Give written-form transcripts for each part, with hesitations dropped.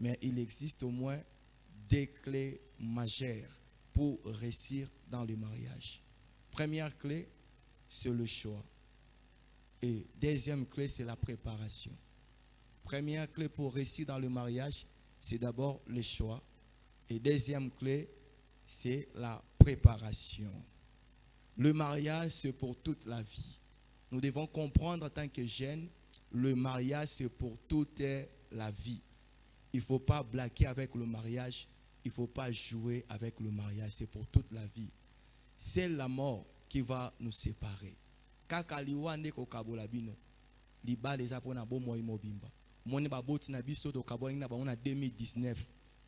mais il existe au moins des clés majeures pour réussir dans le mariage. Première clé, c'est le choix. Et deuxième clé, c'est la préparation. Première clé pour réussir dans le mariage, c'est d'abord le choix. Et deuxième clé, c'est la préparation. Le mariage, c'est pour toute la vie. Nous devons comprendre en tant que jeunes, le mariage, c'est pour toute la vie. Il ne faut pas blaguer avec le mariage. Il ne faut pas jouer avec le mariage. C'est pour toute la vie. C'est la mort qui va nous séparer. Kaka liwande ko kabola bino. Liba les apona bo moi mobimba. Moni ba boti na biso to kabola na ba on a 2019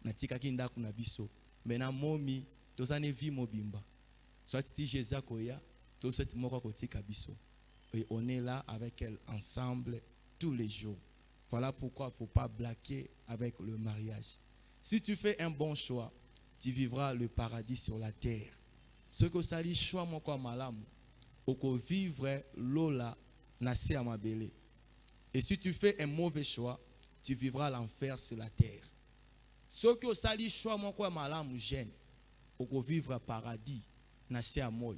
na tika kinda kuna biso. Mena momi tozane vi mobimba. Soit si Jésus koya, to soit moko ko tika biso. Et on est là avec elle ensemble tous les jours. Voilà pourquoi il ne faut pas blaguer avec le mariage. Si tu fais un bon choix, tu vivras le paradis sur la terre. Ce que ça dit choix mon quoi malam, ou que vivre lola nasi à ma belle. Et si tu fais un mauvais choix, tu vivras l'enfer sur la terre. Ce que ça dit choix mon quoi malam gêne, ou que vivre paradis nasi à moi.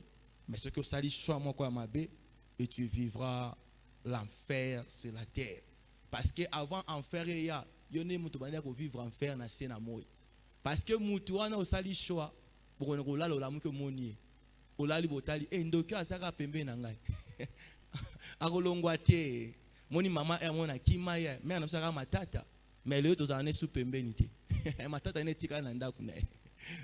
Mais ce que ça dit choix mon quoi ma belle, et tu vivras l'enfer sur la terre. Parce que avant enfer il y a yone mutu banda ko vivre enfer na sena moi. Parce que mutu wana osali choix pour ko la la muke moni. Olali botali ndoki azaka pembe na ngai. Akolongwa te. Moni mama e mona kima ya me na saka matata. Mais le to zane sous pembe nité. Matata ne tika na ndaku na.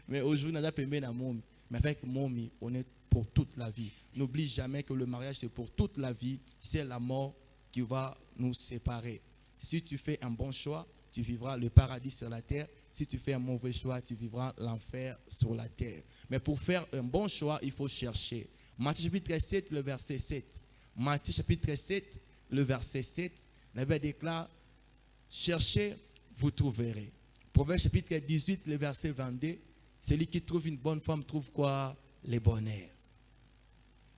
Mais aujourd'hui na pembe na momi. Mais avec momi, on est pour toute la vie. N'oublie jamais que le mariage c'est pour toute la vie, c'est la mort qui va nous séparer. Si tu fais un bon choix, tu vivras le paradis sur la terre. Si tu fais un mauvais choix, tu vivras l'enfer sur la terre. Mais pour faire un bon choix, il faut chercher. Matthieu chapitre 7, le verset 7. Matthieu chapitre 7, le verset 7. La Bible déclare, cherchez, vous trouverez. Proverbe chapitre 18, le verset 22. Celui qui trouve une bonne femme trouve quoi? Le bonheur.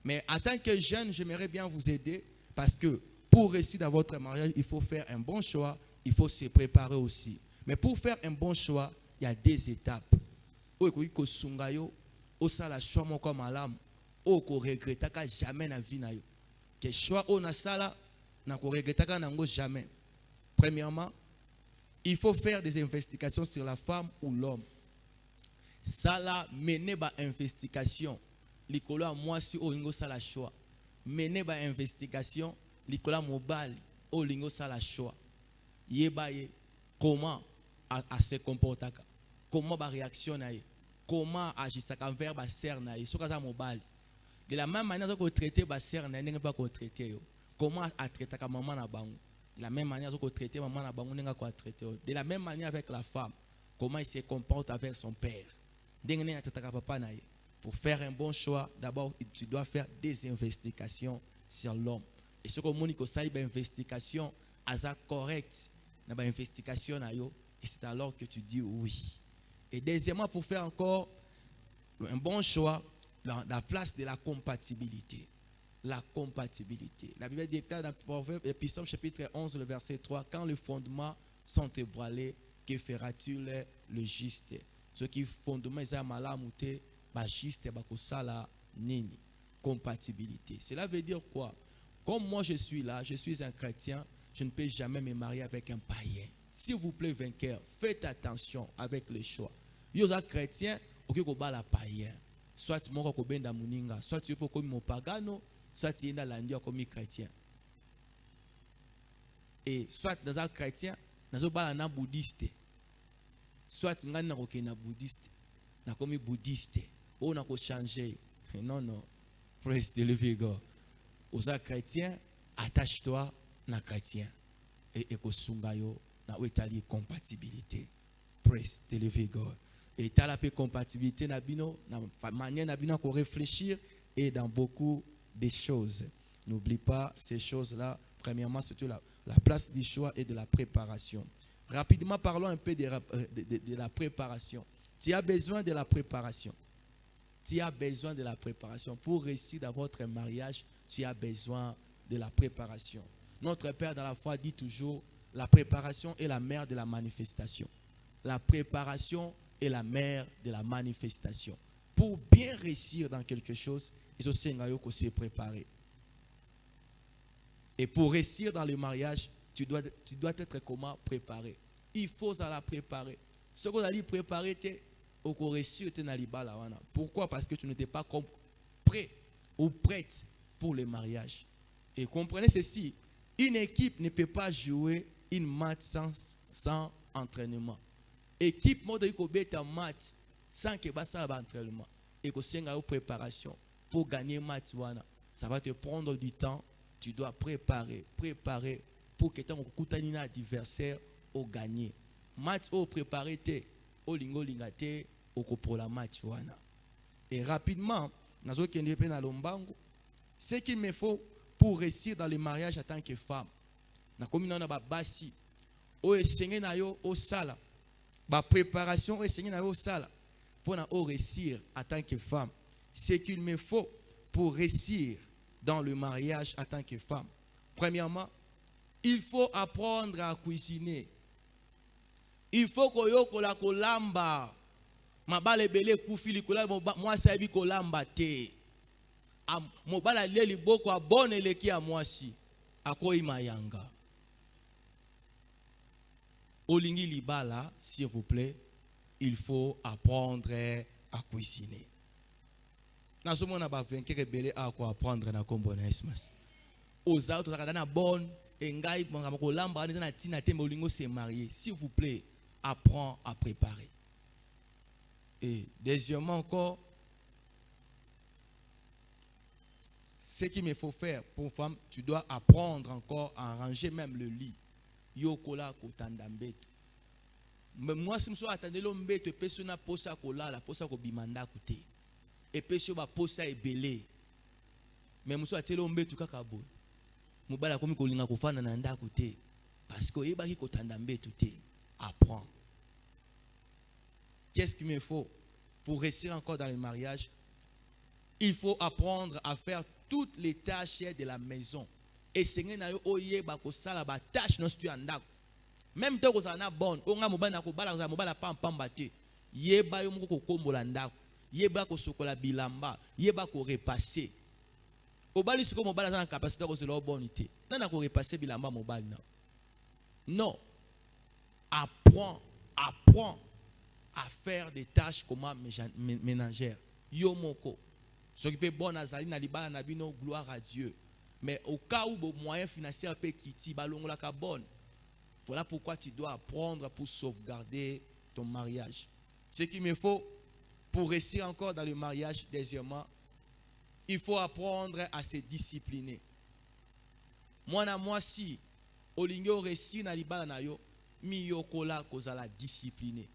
Mais en tant que jeune, j'aimerais bien vous aider parce que pour réussir dans votre mariage, il faut faire un bon choix, il faut se préparer aussi. Mais pour faire un bon choix, il y a des étapes. O ko sunga yo, o sala choix mon comme alam, o ko regretta ka jamais na vie na yo. Que choix on a sala na ko regretta ka nango jamais. Premièrement, il faut faire des investigations sur la femme ou l'homme. Sala mener ba investigation. Likolo a moi si o lingo sala choix. Mener ba investigation, likola mobile o lingo sala choix. Yebaye comment à se comporter, comment ba réaction na ye, comment agir envers ba sœur na ye, soka za mobile. De la même manière que traiter ba sœur na ye pas ko traiter yo. Comment à traiter ka maman na bango. De la même manière que traiter maman na bango nenga ko traiter yo. De la même manière avec la femme, comment il se comporte avec son père. Denga traiter ka papa na ye. Pour faire un bon choix, d'abord tu dois faire des investigations sur l'homme. Et ce que Monique ça une investigation asa correct na ba investigation na yo. Et c'est alors que tu dis oui. Et deuxièmement, pour faire encore un bon choix, la place de la compatibilité. La compatibilité. La Bible déclare dans Proverbe, Psaume chapitre 11, le verset 3, quand les fondements sont ébranlés, que feras-tu le juste? Ce qui fondement est malamouté, ba juste ba kosala nini. Compatibilité. Cela veut dire quoi? Comme moi je suis là, je suis un chrétien, je ne peux jamais me marier avec un païen. S'il vous plaît, vainqueur, faites attention avec les choix. Vous êtes chrétien, ok, vous êtes païen. Soit vous êtes muninga, soit tu es comme pagano, soit tu es comme chrétien. Et soit vous êtes chrétien, vous êtes bouddhiste. Soit vous êtes bouddhiste, vous êtes bouddhiste. Vous êtes changé. Non, non. Praise the living God. Vous êtes chrétien, attache-toi à chrétien. Et kosungayo na wetali compatibilité. Praise the living God. Et tu as la compatibilité na bino na manière na bino pour réfléchir et dans beaucoup de choses. N'oublie pas ces choses-là. Premièrement, surtout la place du choix et de la préparation. Rapidement, parlons un peu de la préparation. Tu as besoin de la préparation. Tu as besoin de la préparation. Pour réussir dans votre mariage, tu as besoin de la préparation. Notre Père dans la foi dit toujours, la préparation est la mère de la manifestation. la préparation est la mère de la manifestation. Pour bien réussir dans quelque chose, il faut se préparer. Et pour réussir dans le mariage, tu dois être comment préparé. Il faut la préparer. Ce qu'on a dit préparer, au réussir, pourquoi? Parce que tu n'étais pas comme prêt ou prête pour le mariage. Et comprenez ceci, une équipe ne peut pas jouer une match sans entraînement. Équipe mode un match sans que ça va entraînement. Et que c'est une préparation pour gagner match. Ça va te prendre du temps. Tu dois préparer pour que ton adversaire au gagner. Match au préparé au lingo lingate au pour la match. Et rapidement, ce qu'il me faut pour réussir dans le mariage en tant que femme. Na komi na ba basi o esengé na yo au sala ba préparation o esengé na yo au sala pour na réussir en tant que femme. Ce qu'il me faut pour réussir dans le mariage en tant que femme. Premièrement, il faut apprendre à cuisiner. Il faut que yo kola kolamba mabale belé kufili kola moi sabi kolamba te. Mobala leli boko abone leki a mwasi akoi mayanga. Olingi libala, s'il vous plaît, il faut apprendre à cuisiner. Na somo na ba vainqueur belé a ko apprendre na kombo na Esmas. Oza to na bonne engai bonga ko lamba na tina te molingo se marier. S'il vous plaît, apprends à préparer. Et deuxièmement encore, ce qu'il me faut faire pour une femme, tu dois apprendre encore à arranger même le lit. Yokola kotanda mbeto. Mais moi, si je suis attendu l'ombeto, et puis si on posa kola, la posa ko bimanda kote. Et puis si on va posa ebele. Mais je suis attendu l'ombeto kakabo. Mobala komi kolinga kofana na nda kote. Parce que yeba ki kotanda mbeto te. Apprends. Qu'est-ce qu'il me faut pour réussir encore dans le mariage? Il faut apprendre à faire toutes les tâches de la maison. Et c'est na yo oyeba ko sala ba tâche no stu andako. Même to ko sana bonne, o nga mobana ko bala ko mobala pamba te. Yeba yo moko ko kombola ndako. Yeba ko sokola bilamba, yeba ko repasser. Obali siko mobala za na capacité ko se lo bonité. Nana ko repasser bilamba mobali na. Non. Apprends à faire des tâches comme ménagères. Yo moko. S'occuper bon azali na libala na bino, gloire à Dieu. Mais au cas où vos moyens financiers un peu quittent, balongola ka bonne. Voilà pourquoi tu dois apprendre pour sauvegarder ton mariage. Ce qu'il me faut pour réussir encore dans le mariage, deuxièmement, il faut apprendre à se discipliner. Moi si olingo réussir na libala na yo, mi yokola kozala discipliné.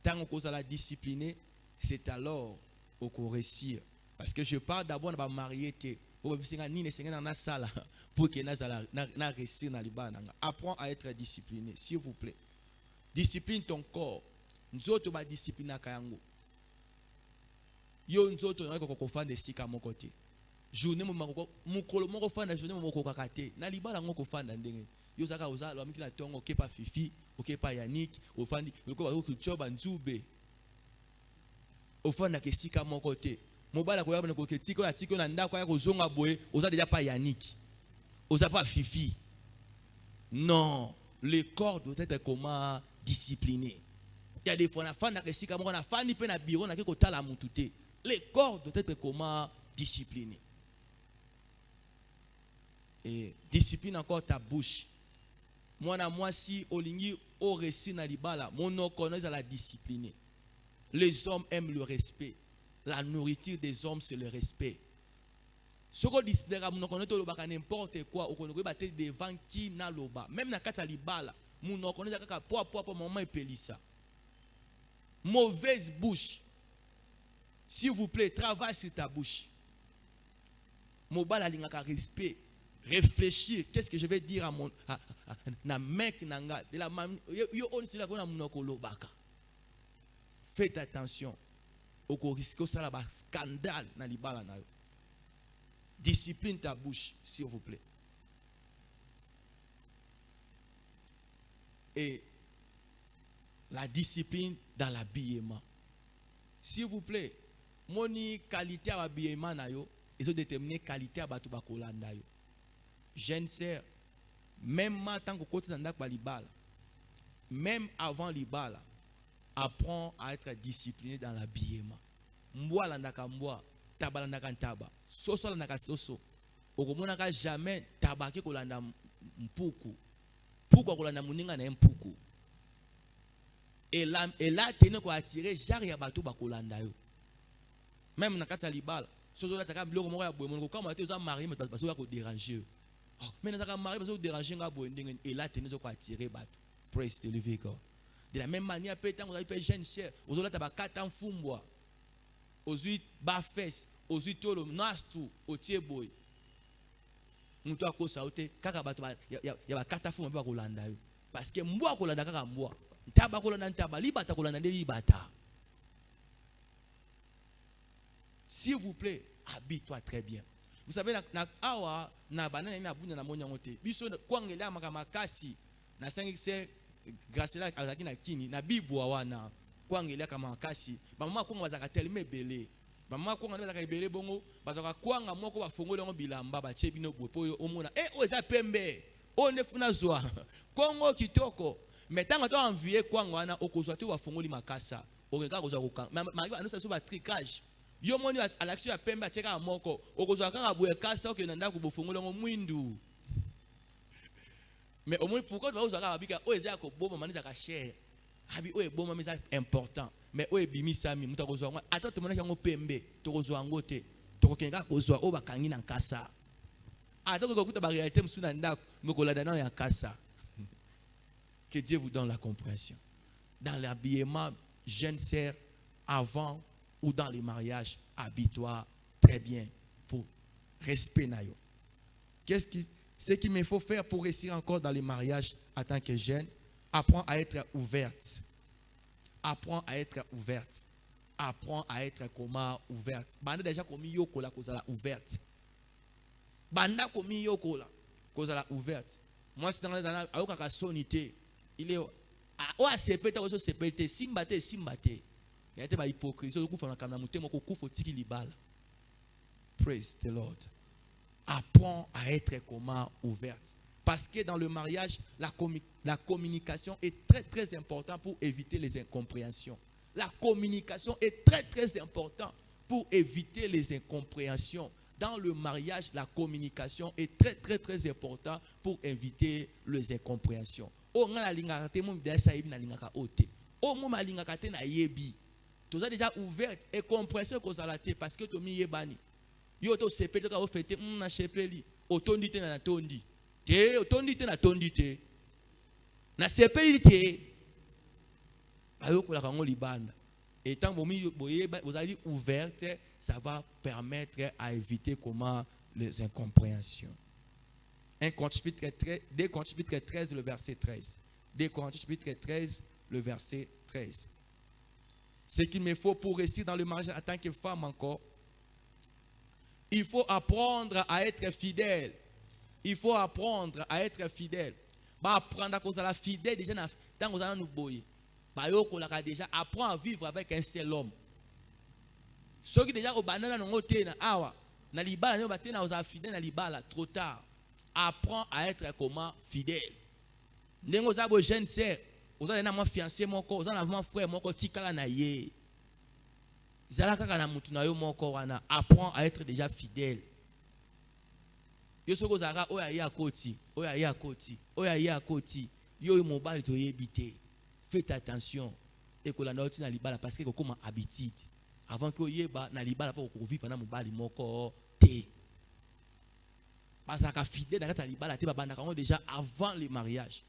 Tant kozala discipliné, c'est alors au réussir. Parce que je parle d'abord de ma mariée. Pour que na réussir na libana. Apprends à être discipliné, s'il vous plaît. Discipline ton corps. Nzoto ba discipline kayango. Yo nzoto na ko fanda sika mon côté. Journée mukolo moko fanda journée moko kakate. Na libala ngoko fanda ndenge. Yo zaka ozala amiki na tongo kepa Fifi, okepa Yannick, ofandi ko choba nzube. Ofanda ke sika mon côté. Mobala ko yabana ko ketiko ya tiko na ndako ya kozonga boye, oza déjà pas Yannick. Oza pas Fifi. Non, le corps doit être comment discipliné. Il y a des fois na fanda ke sika mo na fandi pe na bureau na ke kotala mutute. Le corps doit être comment discipliné. Et discipline encore ta bouche. Moi si olingi o réussi na libala, mon connaît la discipliner. Les hommes aiment le respect. La nourriture des hommes, c'est le respect. Ce qu'on dit, n'importe quoi, on peut battre devant qui n'a l'oba. Même dans le libala, on connaît que pour moment ça. Mauvaise bouche. S'il vous plaît, travaille sur ta bouche. Mobala lingaka respect. Réfléchir. Qu'est-ce que je vais dire à mon na mec nanga de la yo on sila kona munoko lobaka. Faites attention. Au risque ça là scandale na libala na yo. Discipline ta bouche, s'il vous plaît. Et La discipline dans l'habillement. S'il vous plaît, mon qualité à l'habillement, ils ont déterminé la qualité à l'habillement. Jeune sœur, même tant que côté dans l'habillement, même avant l'habillement, apprends à être discipliné dans l'habillement. Mboa landaka mboa, taba landaka taba, soso landaka soso. Okomonaka jamais tabaki kolanda mpuku. Pourquoi kolanda muninga na mpuku? Et là tenu ko attirer jari ya bato ba kolanda yo. Même na kati ya libala, soso la taka biloko moko ya boye monoko kama te oza marié mais parce que ko déranger. Mais na taka marié parce que déranger nga boye ndenge et là tenu ko attirer bato. Praise the living God. De la même manière, peut-être que vous avez fait jeune cher, vous avez fait 4 ans fumbwa, vous avez bafes, vous avez tout le nastu, au tieboy. Nous avons fait ça, il y a 4 ans fumbwa pour Kolanda. Parce que moi, Kolanda, kaka moi. Taba Kolanda, taba, libata Kolanda, libata. S'il vous plaît, habille-toi très bien. Vous savez, na banane na bunda na monyangote. Biso kwangela makamakasi na 5 grâce à la kini na bibwa wana kwangela kama kasi mama kwanga bazaka tellement belé mama kwanga bazaka belé bongo bazaka kwanga moko bafongole ngo bilamba ba chebino bopo omona oza pembe onefuna zwa kongo kitoko metanga to envier kwanga wana okozwa te bafongoli makasa okeka kozwa koka mari ba nosa so ba tricage yo moni à l'action ya pembe ateka moko okozwa kanga boye kasa okena ndako bofongole ngo mwindu. Mais au moins, pourquoi tu vas dire que tu es bon, cher. Tu es bon, c'est important. Mais tu es bimi sami, tu es bon. Attends, tu es bon, tu es pembe, tu es bon, tu es bon, tu es bon, tu es bon, tu es bon, attends, tu es bon, tu réalité, tu es bon, que Dieu vous donne la compréhension. Dans l'habillement, jeune sœur, avant ou dans les mariages, habille-toi très bien pour respect. Ce qu'il me faut faire pour réussir encore dans les mariages en tant que jeune, apprends à être ouverte. Apprends à être ouverte. Apprends à être comment ouverte. Banda déjà commis yoko la cause la ouverte. Banda commis yoko la cause la ouverte. Moi c'est dans les années à aucun sonité. Il est à sepété ou sepété simbate. Il y a des hypocrisie. Au coup faut na muté moko coup faut tiki libala. Praise the Lord. Apprends à être comment ouverte. Parce que dans le mariage, la communication est très très importante pour éviter les incompréhensions. La communication est très très importante pour éviter les incompréhensions. Dans le mariage, la communication est très très très importante pour éviter les incompréhensions. Oh, on a déjà ouverte et compréhension parce que tu m'y es banni. Yo to sepeli to fete na sepeli otondi te na tondi te otondi te na tondi te na sepeli te ayo ko la kango libanda et tant vous allez ouverte ça va permettre à éviter comment les incompréhensions. 2 Corinthiens chapitre 13 le verset 13. 2 Corinthiens chapitre 13 le verset 13. Ce qu'il me faut pour réussir dans le mariage en tant que femme encore, il faut apprendre à être fidèle. Il faut apprendre à être fidèle. Apprendre à être fidèle déjà dans nous allons nous boyer. Déjà apprends à vivre avec un seul homme. Ceux qui déjà au banana n'ont pas awa na libala n'ont pas aux fidèles na libala trop tard. Apprends à être comment fidèle. N'engo zabo jeune sœur, aux allez na moi fiancé mon corps, aux allez mon frère mon corps tikala na ye. Apprends à être déjà fidèle. Faites attention. Et que la note na libala parce que comme habitude. Avant que yeba na libala pour vivre na mobali moko te. Parce que fidèle na libala te babanda déjà avant le mariage.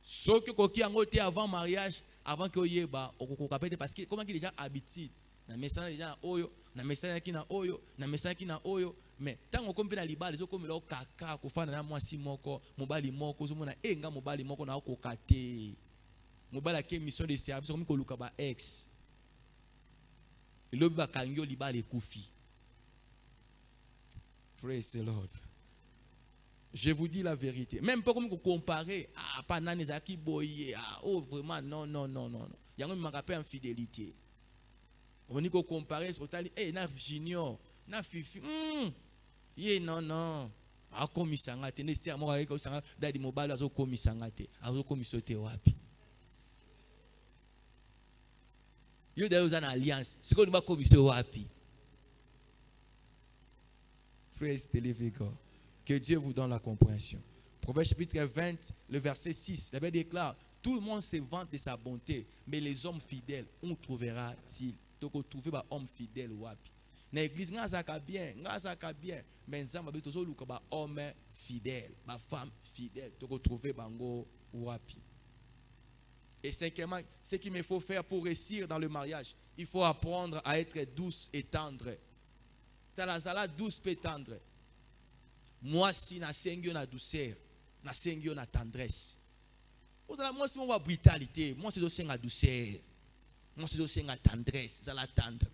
Ce que koki angote avant mariage, avant que yeba okokapete parce que comment qu'il déjà habitude. Na mesana déjà oyo na mesana kina oyo na mesana kina oyo mais tango kompe na libala zo komela okaka kofana na mwasi moko mobali moko zo mona enga mobali moko na okokate mobali ke mission de service comme ko luka ba ex lobi ba kangyo libala ekufi. Praise the Lord. Je vous dis la vérité. Même pas comme comparer. Ah, pas nanezaki boye. Ah, oh, vraiment, non, non, non, non. Il y a un manque infidélité. On dit qu'on compare, eh, na junior, na fifi. Yeah, non, non. Ah, comme il s'en a été. N'est-ce pas, moi, quand ça, d'ailleurs, mobile, azo comme il s'en a été. Azo comme il s'était wapi. Yo d'ailleurs, une alliance. C'est qu'on va comme il s'est wapi. Praise the living God. Que Dieu vous donne la compréhension. Proverbe chapitre 20, le verset 6, la Bible déclare, tout le monde se vante de sa bonté, mais les hommes fidèles, où trouvera-t-il? Donc, on trouve un homme fidèle wapi. Dans l'église, on a bien, mais on a besoin d'un homme fidèle, une femme fidèle. Donc, on trouve un wapi. Et cinquièmement, ce qu'il me faut faire pour réussir dans le mariage, il faut apprendre à être douce et tendre. Talazala douce et tendre. Moi, si na sengyo na douceur, na sengyo na tendresse. Moi, si moi brutalité, moi c'est aussi la douceur. Moi c'est aussi la tendresse, ça la tendre.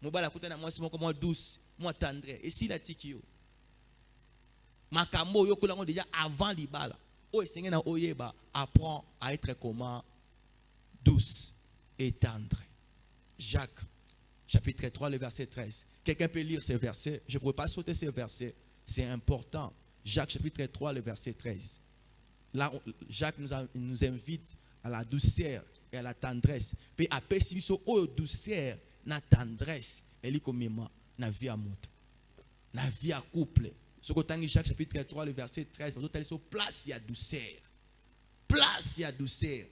Moi bala kutana moi si moi douce, moi tendre. Et si la tikio. Makambo yo kolango déjà avant libala. O sengé na oyeba apprend à être comment douce et tendre. Jacques chapitre 3 le verset 13. Quelqu'un peut lire ce verset, je ne pourrais pas sauter ce verset. C'est important. Jacques chapitre 3, le verset 13. Là, Jacques nous invite à la douceur et à la tendresse. Puis après, si nous avons douceur, la tendresse, elle est comme la vie à monter. La vie à couple. Ce que tu Jacques chapitre 3, le verset 13, nous allons place, il y a douceur. Place, il y a douceur.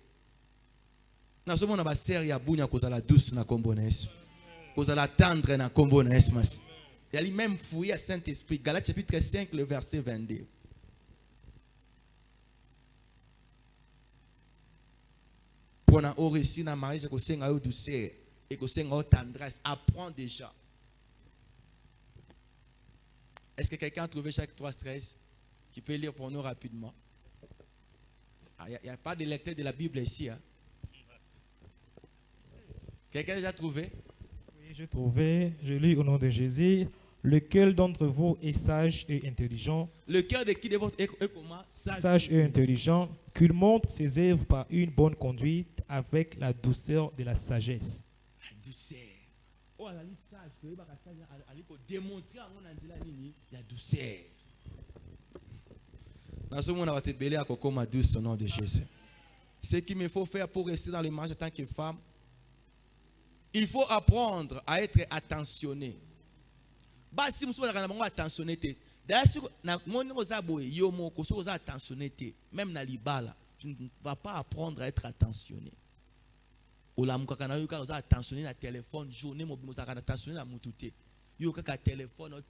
Dans ce monde, il y a bounya cause la douce na kombones. Cause la tendre na kombones. Il y a même fouillé à Saint-Esprit. Galates chapitre 5, le verset 22. Pour nous réussir dans le mariage, que c'est une douceur et que c'est une tendresse. Apprends déjà. Est-ce que quelqu'un a trouvé Jacques 3, 13 qui peut lire pour nous rapidement? Il n'y a pas de lecteur de la Bible ici. Hein? Quelqu'un a déjà trouvé? Oui, j'ai trouvé. Je lis au nom de Jésus. Lequel d'entre vous est sage et intelligent? Le cœur de qui de votre est comment? Sage et intelligent, qu'il montre ses œuvres par une bonne conduite avec la douceur de la sagesse. La douceur. Oh, la sage, il faut démontrer à mon la douceur. Dans ce monde, on va te béler à Coco ma douce au nom de Jésus. Ce qu'il me faut faire pour rester dans le mariage en tant que femme, il faut apprendre à être attentionné. Bah si vous avez attentionné, d'ailleurs si vous avez attentionné, même dans l'ibala, tu ne vas pas apprendre à être attentionné. Ou la mukaka vous avez attentionné dans le téléphone, journée vous avez attentionné dans le moutouté. Vous avez téléphone,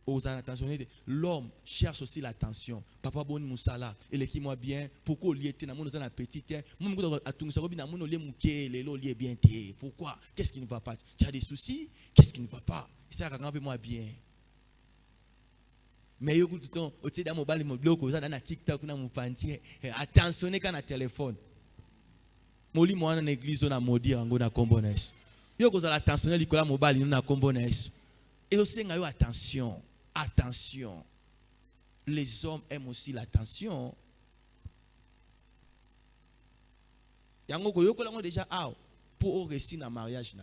vous avez l'homme cherche aussi l'attention. Papa bon musala, et qui moi bien, pourquoi lié na mon na petit pourquoi? Qu'est-ce qui ne va pas? Tu as des soucis? Qu'est-ce qui ne va pas? Ça rend moi bien. Mais yo tout le temps, au tiers mobile bloko ça na TikTok na mupanti, attentionné quand na téléphone. Moli moi na église na modi ngo na kombones. Yo ko za attentionné likola mobile na kombones. Et aussi attention. Attention. Les hommes aiment aussi l'attention. Yango ko yoko déjà pour réussir dans le mariage.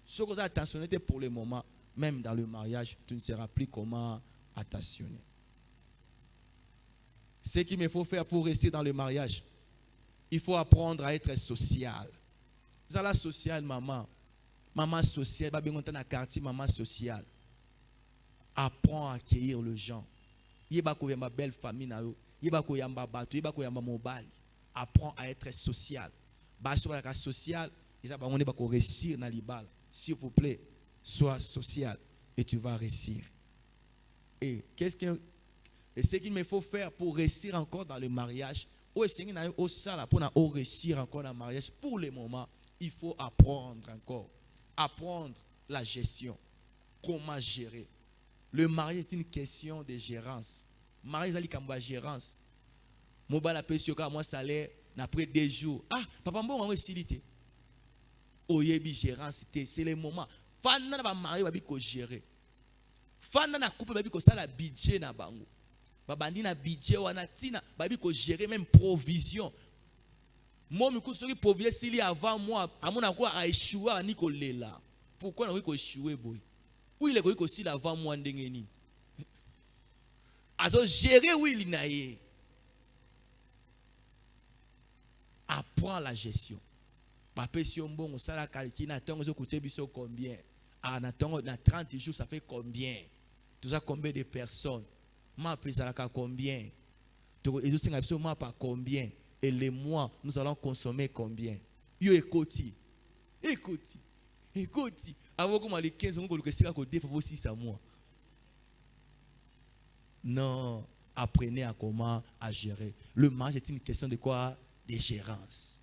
Ce que vous attentionné pour le moment, même dans le mariage, tu ne seras plus comment attentionné. Ce qu'il me faut faire pour rester dans le mariage, il faut apprendre à être social. Vous avez la sociale, maman. Maman sociale, dans le quartier, maman sociale. Apprends à accueillir les gens. Yeba ma belle famille yeba ko yamba bato, yeba ko yamba mobile. Apprends à être social. Ba sur la social, ils on est ba ko réussir dans l'ibal. S'il vous plaît, sois social et tu vas réussir. Et ce qu'il me faut faire pour réussir encore dans le mariage? Pour réussir encore dans le mariage, pour le moment, il faut apprendre encore. Apprendre la gestion. Comment gérer. Le mariage est une question de gérance. Le mariage est une gérance. Mobile a payé moi salaire après 2 jours. Ah, papa bon on facilité. Oyebi gérance c'est le moment. Fana ba marié ba bi ko gérer. fanda na couple babi ko sala budget na bango babandi na budget wana tina babi ko gérer même provision moi mi ko soki provision sili avant moi amona ko a échoué ani ko lela pourquoi na ko échoué boy oui le ko sili avant moi ndenge ni azo gérer oui na ye apprends la gestion papa si on bon sala calcul na tongo zo coûter biso combien ah na tongo na 30 jours ça fait combien tout ça combien de personnes ma pesala ka combien to ezo singa biso ma pas combien et les mois nous allons consommer combien yo ekoti avant comme les 15 ngo ko sika ko defa vo 6 mois non apprenez à comment à gérer le mariage est une question de quoi de gérance.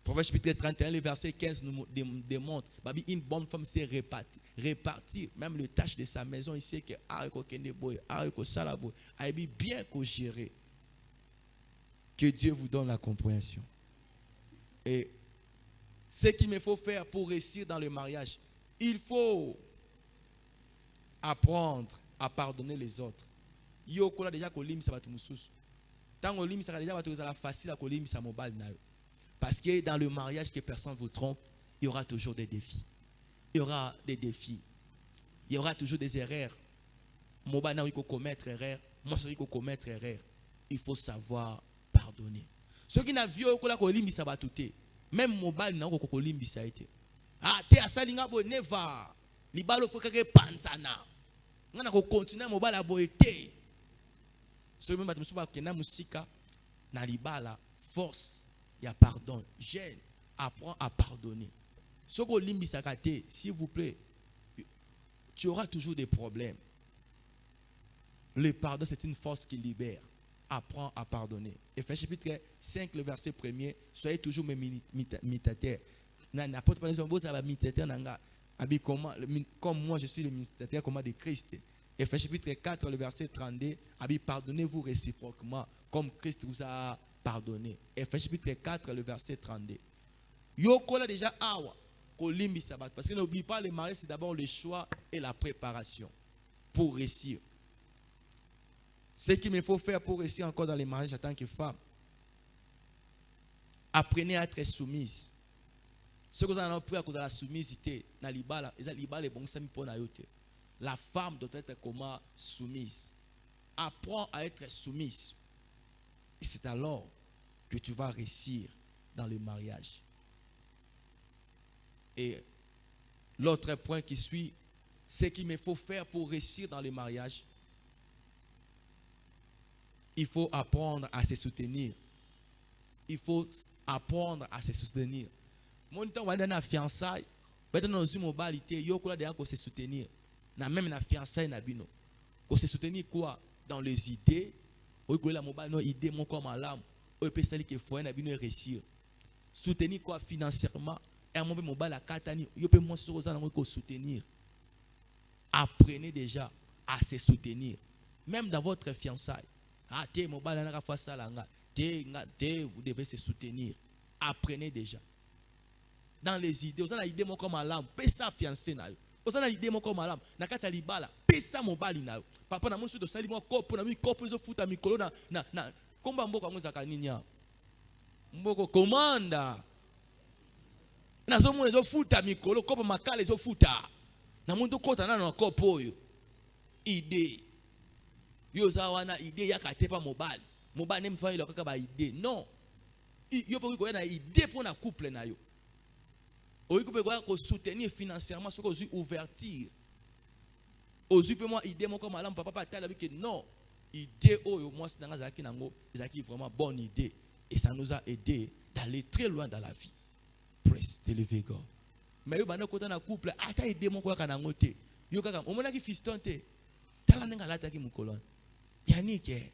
Proverbe chapitre 31, le verset 15 nous démontre une bonne femme sait répartir même les tâches de sa maison. Il sait que bien gérer. Que Dieu vous donne la compréhension. Et ce qu'il me faut faire pour réussir dans le mariage, il faut apprendre à pardonner les autres. Yoko déjà kolimisa batu mususu. Tant kolimisa déjà batu za facile à kolimisa mobile na yo. Parce que dans le mariage que personne ne vous trompe, il y aura toujours des défis. Il y aura des défis. Il y aura toujours des erreurs. Mobile na ko commettre erreur, moi je ko commettre erreur. Il faut savoir pardonner. Ceux qui n'a vu okola kolimisa batu te, même mobile na ko kolimisa été. Ah te asalinga bo never. Libalo faut que pansana. Ngana ko continuer mobile a boete. Ce même bateau soba kena musika na libala force il y a pardon gêne apprends à pardonner. Soko limbi sakate s'il vous plaît tu auras toujours des problèmes. Le pardon c'est une force qui libère. Apprends à pardonner. Ephésiens chapitre 5 le verset 1er soyez toujours mes imitateurs. N'importe pas vous avez imitateur nanga comme moi je suis le ministère comme de Christ. Ephésiens chapitre 4 le verset 32 pardonnez-vous réciproquement comme Christ vous a pardonné. Ephésiens chapitre 4 le verset 32. Yokola déjà awa kolimbi sabat parce que n'oublie pas le mariage c'est d'abord le choix et la préparation pour réussir. Ce qu'il me faut faire pour réussir encore dans les mariages en tant que femme, apprenez à être soumise. Ce que vous avez appris à cause de la soumisité, la femme doit être comment soumise. Apprends à être soumise. Et c'est alors que tu vas réussir dans le mariage. Et l'autre point qui suit, ce qu'il me faut faire pour réussir dans le mariage, il faut apprendre à se soutenir. Il faut apprendre à se soutenir. Mon temps va dans fiançailles, peut-être dans une mobilité, yo kola déjà ko se soutenir. Na même na fiançailles na bino. Ko se soutenir quoi dans les idées, o ko la mobile no idée mon comme alarme, o peut celle que faut na bino réussir. Soutenir quoi financièrement et mon mobile à katani, yo peut moi sur ça ko soutenir. Apprenez déjà à se soutenir même dans votre fiançailles. Ah té mobile na ka fa ça là nga, té vous devez se soutenir. Apprenez déjà. Dans les idées, vous avez l'idée mon comme alarme, pesa fiancé na yo. Vous avez l'idée mon comme alarme, na kata libala, pesa mobali na yo. Papa na monsu de sali mo kopo na mi kopo zo futa mikolo na komba mboko ngo zaka ninya. Mboko komanda. Na zo mo zo futa mikolo kopo makale zo futa. Na muntu kota na kopo yo. Idée. Yo za wana idée ya katepa mobali. Mobali nem fa ile kaka ba idée. Non. Yo po ko na idée pour na couple na yo. Vous pouvez soutenir financièrement ce que vous ouverture. Vous pouvez moi idée mon comme madame papa avec que non idée moi c'est dans zaki nango zaki vraiment bonne idée et ça nous a aidé d'aller très loin dans la vie. Praise the living God. Mais yo bana kota na couple ata idée mon kwa kanango te. Yo kaka omona ki fiston te. Tala nenga lata ki mukolon. Yani ke